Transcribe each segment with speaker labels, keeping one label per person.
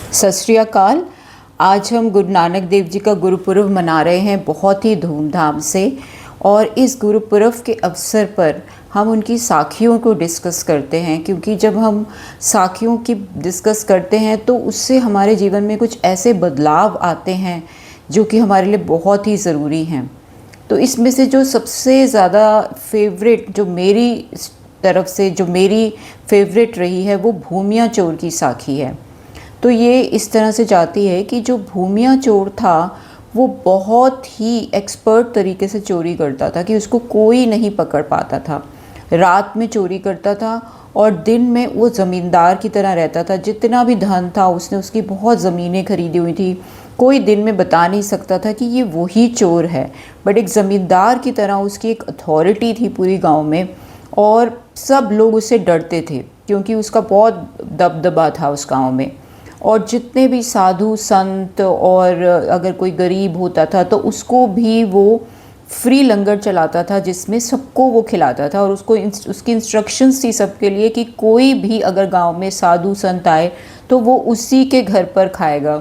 Speaker 1: सत श्री अकाल। आज हम गुरु नानक देव जी का गुरुपुरब मना रहे हैं बहुत ही धूमधाम से। और इस गुरुपुरब के अवसर पर हम उनकी साखियों को डिस्कस करते हैं, क्योंकि जब हम साखियों की डिस्कस करते हैं तो उससे हमारे जीवन में कुछ ऐसे बदलाव आते हैं जो कि हमारे लिए बहुत ही ज़रूरी हैं। तो इसमें से जो सबसे ज़्यादा फेवरेट, जो मेरी तरफ से जो मेरी फेवरेट रही है, वो भूमिया चोर की साखी है। तो ये इस तरह से जाती है कि जो भूमिया चोर था वो बहुत ही एक्सपर्ट तरीके से चोरी करता था कि उसको कोई नहीं पकड़ पाता था। रात में चोरी करता था और दिन में वो ज़मींदार की तरह रहता था। जितना भी धन था, उसने उसकी बहुत ज़मीनें खरीदी हुई थी। कोई दिन में बता नहीं सकता था कि ये वही चोर है, बट एक ज़मींदार की तरह उसकी एक अथॉरिटी थी पूरी गांव में और सब लोग उससे डरते थे क्योंकि उसका बहुत दबदबा था उस गांव में। और जितने भी साधु संत और अगर कोई गरीब होता था तो उसको भी वो फ्री लंगर चलाता था, जिसमें सबको वो खिलाता था। और उसको उसकी इंस्ट्रक्शंस थी सबके लिए कि कोई भी अगर गांव में साधु संत आए तो वो उसी के घर पर खाएगा।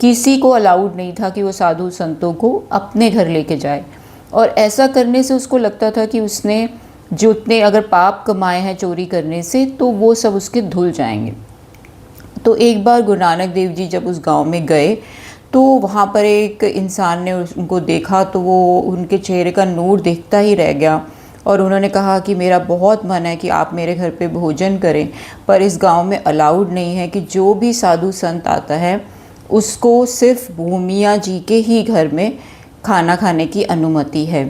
Speaker 1: किसी को अलाउड नहीं था कि वो साधु संतों को अपने घर लेके जाए। और ऐसा करने से उसको लगता था कि उसने जितने अगर पाप कमाए हैं चोरी करने से तो वो सब उसके धुल जाएंगे। तो एक बार गुरु नानक देव जी जब उस गांव में गए तो वहाँ पर एक इंसान ने उनको देखा तो वो उनके चेहरे का नूर देखता ही रह गया। और उन्होंने कहा कि मेरा बहुत मन है कि आप मेरे घर पे भोजन करें, पर इस गांव में अलाउड नहीं है कि जो भी साधु संत आता है उसको सिर्फ भूमिया जी के ही घर में खाना खाने की अनुमति है।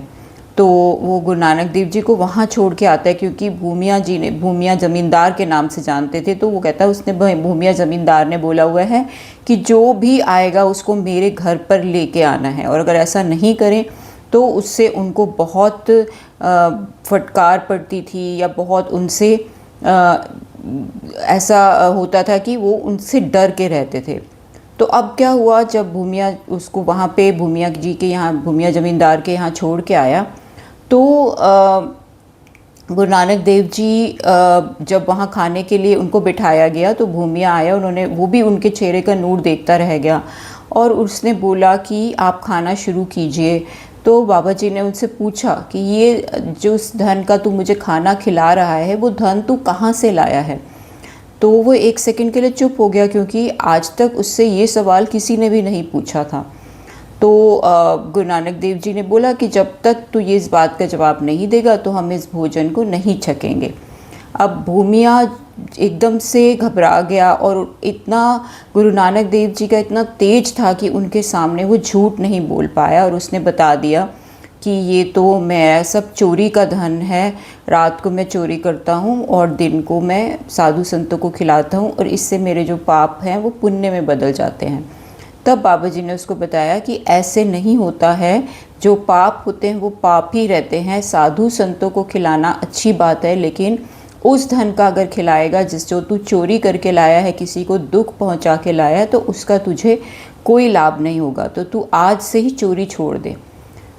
Speaker 1: तो वो गुरु नानक देव जी को वहाँ छोड़ के आता है, क्योंकि भूमिया ज़मींदार के नाम से जानते थे। तो वो कहता है उसने भूमिया ज़मींदार ने बोला हुआ है कि जो भी आएगा उसको मेरे घर पर लेके आना है, और अगर ऐसा नहीं करें तो उससे उनको बहुत फटकार पड़ती थी या बहुत उनसे ऐसा होता था कि वो उनसे डर के रहते थे। तो अब क्या हुआ, जब भूमिया उसको वहाँ पे भूमिया जी के यहाँ, भूमिया ज़मींदार के यहाँ छोड़ के आया तो गुरु नानक देव जी जब वहाँ खाने के लिए उनको बिठाया गया तो भूमिया आया, वो भी उनके चेहरे का नूर देखता रह गया और उसने बोला कि आप खाना शुरू कीजिए। तो बाबा जी ने उनसे पूछा कि ये जो उस धन का तू मुझे खाना खिला रहा है वो धन तू कहाँ से लाया है। तो वो एक सेकंड के लिए चुप हो गया, क्योंकि आज तक उससे ये सवाल किसी ने भी नहीं पूछा था। तो गुरु नानक देव जी ने बोला कि जब तक तू ये इस बात का जवाब नहीं देगा तो हम इस भोजन को नहीं छकेंगे। अब भूमिया एकदम से घबरा गया और इतना गुरु नानक देव जी का इतना तेज था कि उनके सामने वो झूठ नहीं बोल पाया और उसने बता दिया कि ये तो मेरा सब चोरी का धन है। रात को मैं चोरी करता हूँ और दिन को मैं साधु संतों को खिलाता हूँ और इससे मेरे जो पाप हैं वो पुण्य में बदल जाते हैं। तब बाबा जी ने उसको बताया कि ऐसे नहीं होता है, जो पाप होते हैं वो पाप ही रहते हैं। साधु संतों को खिलाना अच्छी बात है, लेकिन उस धन का अगर खिलाएगा जो तू चोरी करके लाया है, किसी को दुख पहुंचा के लाया है, तो उसका तुझे कोई लाभ नहीं होगा। तो तू आज से ही चोरी छोड़ दे।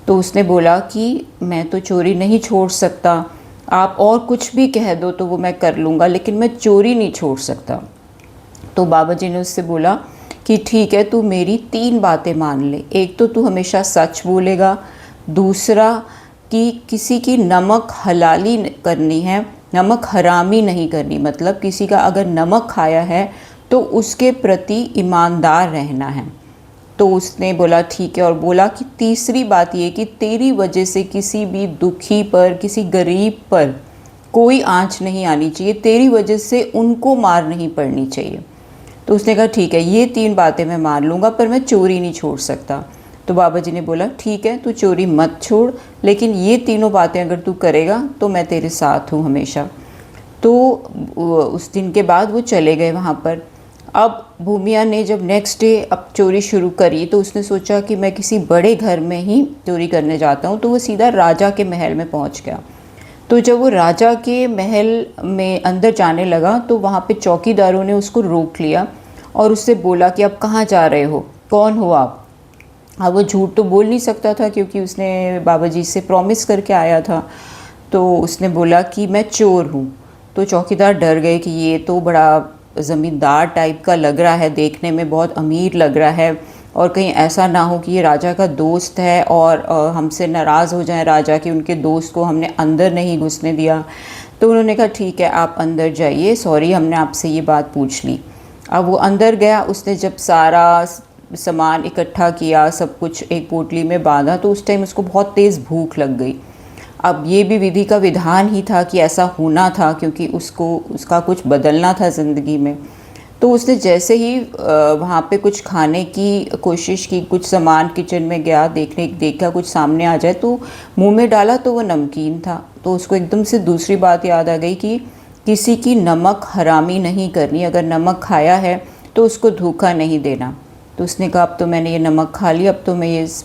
Speaker 1: तो उसने बोला कि मैं तो चोरी नहीं छोड़ सकता, आप और कुछ भी कह दो तो वो मैं कर लूँगा, लेकिन मैं चोरी नहीं छोड़ सकता। तो बाबा जी ने उससे बोला कि ठीक है, तू मेरी 3 बातें मान ले। एक तो तू हमेशा सच बोलेगा, दूसरा कि किसी की नमक हलाली करनी है, नमक हरामी नहीं करनी, मतलब किसी का अगर नमक खाया है तो उसके प्रति ईमानदार रहना है। तो उसने बोला ठीक है, और बोला कि तीसरी बात ये कि तेरी वजह से किसी भी दुखी पर, किसी गरीब पर कोई आँच नहीं आनी चाहिए, तेरी वजह से उनको मार नहीं पड़नी चाहिए। तो उसने कहा ठीक है, ये 3 बातें मैं मान लूँगा, पर मैं चोरी नहीं छोड़ सकता। तो बाबा जी ने बोला ठीक है, तू चोरी मत छोड़, लेकिन ये तीनों बातें अगर तू करेगा तो मैं तेरे साथ हूँ हमेशा। तो उस दिन के बाद वो चले गए वहाँ पर। अब भूमिया ने जब नेक्स्ट डे अब चोरी शुरू करी तो उसने सोचा कि मैं किसी बड़े घर में ही चोरी करने जाता हूँ। तो वो सीधा राजा के महल में पहुँच गया। तो जब वो राजा के महल में अंदर जाने लगा तो वहाँ पे चौकीदारों ने उसको रोक लिया और उससे बोला कि आप कहाँ जा रहे हो, कौन हो आप। अब वो झूठ तो बोल नहीं सकता था क्योंकि उसने बाबा जी से प्रॉमिस करके आया था। तो उसने बोला कि मैं चोर हूँ। तो चौकीदार डर गए कि ये तो बड़ा ज़मींदार टाइप का लग रहा है, देखने में बहुत अमीर लग रहा है, और कहीं ऐसा ना हो कि ये राजा का दोस्त है और हमसे नाराज़ हो जाए राजा कि उनके दोस्त को हमने अंदर नहीं घुसने दिया। तो उन्होंने कहा ठीक है आप अंदर जाइए, सॉरी हमने आपसे ये बात पूछ ली। अब वो अंदर गया, उसने जब सारा सामान इकट्ठा किया, सब कुछ एक पोटली में बांधा, तो उस टाइम उसको बहुत तेज़ भूख लग गई। अब ये भी विधि का विधान ही था कि ऐसा होना था, क्योंकि उसको उसका कुछ बदलना था ज़िंदगी में। तो उसने जैसे ही वहाँ पे कुछ खाने की कोशिश की, कुछ सामान किचन में गया, देखा कुछ सामने आ जाए, तो मुंह में डाला तो वो नमकीन था। तो उसको एकदम से दूसरी बात याद आ गई कि किसी की नमक हरामी नहीं करनी, अगर नमक खाया है तो उसको धोखा नहीं देना। तो उसने कहा अब तो मैंने ये नमक खा लिया, अब तो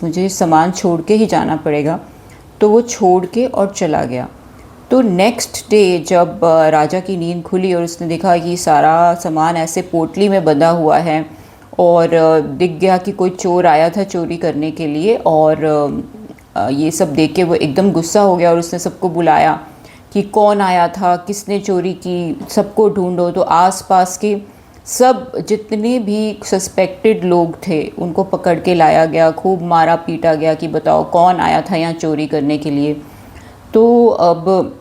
Speaker 1: मुझे सामान छोड़ के ही जाना पड़ेगा। तो वो छोड़ के और चला गया। तो नेक्स्ट डे जब राजा की नींद खुली और उसने देखा कि सारा सामान ऐसे पोटली में बंधा हुआ है, और दिख गया कि कोई चोर आया था चोरी करने के लिए, और ये सब देख के वो एकदम गुस्सा हो गया और उसने सबको बुलाया कि कौन आया था, किसने चोरी की, सबको ढूंढो। तो आसपास के सब जितने भी सस्पेक्टेड लोग थे उनको पकड़ के लाया गया, खूब मारा पीटा गया कि बताओ कौन आया था यहाँ चोरी करने के लिए। तो अब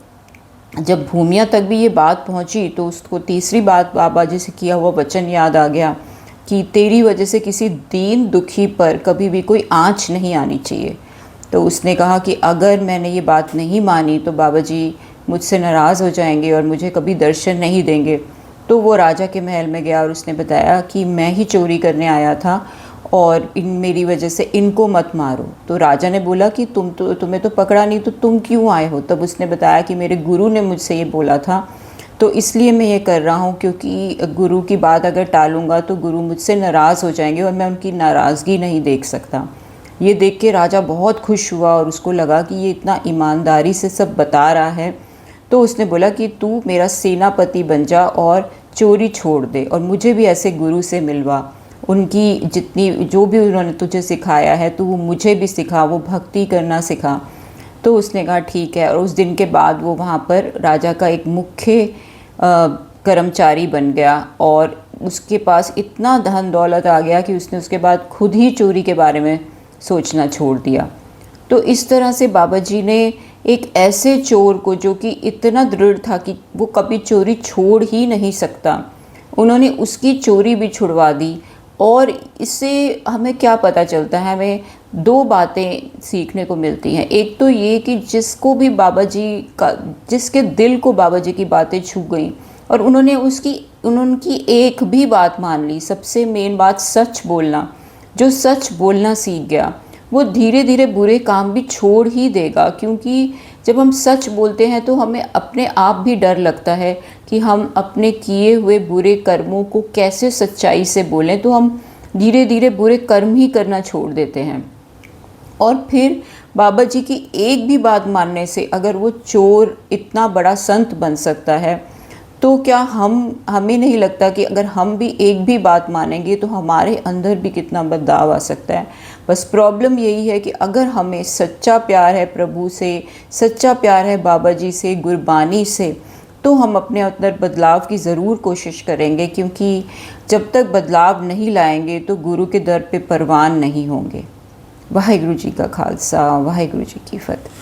Speaker 1: जब भूमिया तक भी ये बात पहुंची तो उसको तीसरी बात बाबा जी से किया हुआ वचन याद आ गया कि तेरी वजह से किसी दीन दुखी पर कभी भी कोई आँच नहीं आनी चाहिए। तो उसने कहा कि अगर मैंने ये बात नहीं मानी तो बाबा जी मुझसे नाराज़ हो जाएंगे और मुझे कभी दर्शन नहीं देंगे। तो वो राजा के महल में गया और उसने बताया कि मैं ही चोरी करने आया था और मेरी वजह से इनको मत मारो। तो राजा ने बोला कि तुम्हें तो पकड़ा नहीं, तो तुम क्यों आए हो? तब उसने बताया कि मेरे गुरु ने मुझसे ये बोला था, तो इसलिए मैं ये कर रहा हूँ, क्योंकि गुरु की बात अगर टालूँगा तो गुरु मुझसे नाराज़ हो जाएंगे और मैं उनकी नाराज़गी नहीं देख सकता। ये देख के राजा बहुत खुश हुआ और उसको लगा कि ये इतना ईमानदारी से सब बता रहा है। तो उसने बोला कि तू मेरा सेनापति बन जा और चोरी छोड़ दे, और मुझे भी ऐसे गुरु से मिलवा, उनकी जितनी जो भी उन्होंने तुझे सिखाया है तो वो मुझे भी सिखा, वो भक्ति करना सिखा। तो उसने कहा ठीक है, और उस दिन के बाद वो वहाँ पर राजा का एक मुख्य कर्मचारी बन गया और उसके पास इतना धन दौलत आ गया कि उसने उसके बाद खुद ही चोरी के बारे में सोचना छोड़ दिया। तो इस तरह से बाबा जी ने एक ऐसे चोर को जो कि इतना दृढ़ था कि वो कभी चोरी छोड़ ही नहीं सकता, उन्होंने उसकी चोरी भी छुड़वा दी। और इससे हमें क्या पता चलता है? हमें दो बातें सीखने को मिलती हैं। एक तो ये कि जिसको भी बाबा जी का, जिसके दिल को बाबा जी की बातें छू गई और उनकी एक भी बात मान ली, सबसे मेन बात सच बोलना, जो सच बोलना सीख गया वो धीरे धीरे बुरे काम भी छोड़ ही देगा। क्योंकि जब हम सच बोलते हैं तो हमें अपने आप भी डर लगता है कि हम अपने किए हुए बुरे कर्मों को कैसे सच्चाई से बोलें, तो हम धीरे धीरे बुरे कर्म ही करना छोड़ देते हैं। और फिर बाबा जी की एक भी बात मानने से अगर वो चोर इतना बड़ा संत बन सकता है, तो क्या हमें नहीं लगता कि अगर हम भी एक भी बात मानेंगे तो हमारे अंदर भी कितना बदलाव आ सकता है? बस प्रॉब्लम यही है कि अगर हमें सच्चा प्यार है प्रभु से, सच्चा प्यार है बाबा जी से, गुरबानी से, तो हम अपने अंदर बदलाव की ज़रूर कोशिश करेंगे। क्योंकि जब तक बदलाव नहीं लाएंगे तो गुरु के दर पे परवान नहीं होंगे। वाहिगुरु जी का खालसा, वाहिगुरु जी की फतेह।